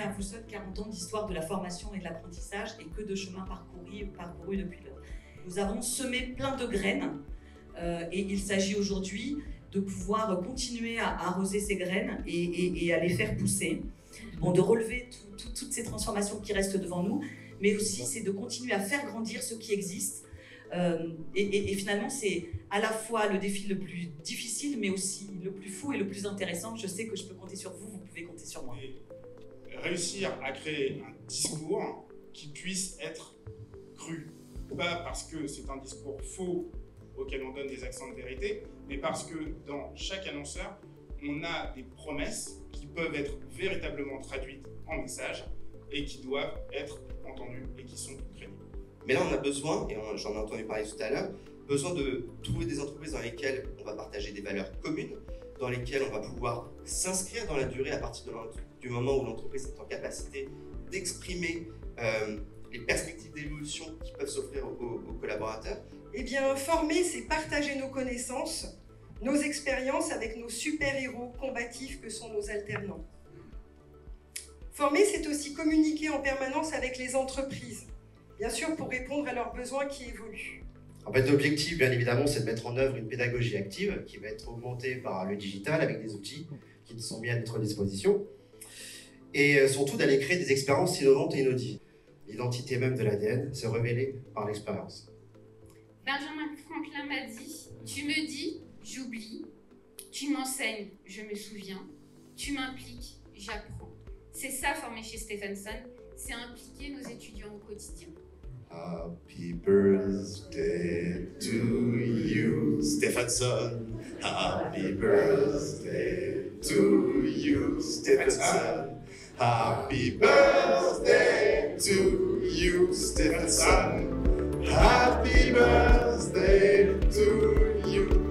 à vous seul 40 ans d'histoire de la formation et de l'apprentissage et que de chemin parcouru depuis lors. Nous avons semé plein de graines et il s'agit aujourd'hui de pouvoir continuer à arroser ces graines et à les faire pousser. Bon, de relever toutes ces transformations qui restent devant nous, mais aussi c'est de continuer à faire grandir ce qui existe. Et finalement, c'est à la fois le défi le plus difficile, mais aussi le plus fou et le plus intéressant. Je sais que je peux compter sur vous, vous pouvez compter sur moi. Et réussir à créer un discours qui puisse être cru. Pas parce que c'est un discours faux auquel on donne des accents de vérité, mais parce que dans chaque annonceur, on a des promesses qui peuvent être véritablement traduites en messages et qui doivent être entendues et qui sont crédibles. Mais là, on a besoin, et j'en ai entendu parler tout à l'heure, besoin de trouver des entreprises dans lesquelles on va partager des valeurs communes, dans lesquelles on va pouvoir s'inscrire dans la durée à partir du moment où l'entreprise est en capacité d'exprimer les perspectives d'évolution qui peuvent s'offrir aux collaborateurs. Eh bien, former, c'est partager nos connaissances, nos expériences avec nos super-héros combatifs que sont nos alternants. Former, c'est aussi communiquer en permanence avec les entreprises, bien sûr pour répondre à leurs besoins qui évoluent. En fait, l'objectif, bien évidemment, c'est de mettre en œuvre une pédagogie active qui va être augmentée par le digital avec des outils qui sont mis à notre disposition et surtout d'aller créer des expériences innovantes et inaudibles. L'identité même de l'ADN s'est révélée par l'expérience. Benjamin Franklin m'a dit « Tu me dis, j'oublie. Tu m'enseignes, je me souviens. Tu m'impliques, j'apprends. » C'est ça, former chez Stephenson, c'est impliquer nos étudiants au quotidien. Happy birthday to you, Stephenson. Happy birthday to you, Stephenson. Happy birthday to you, Stephenson. Happy birthday to you.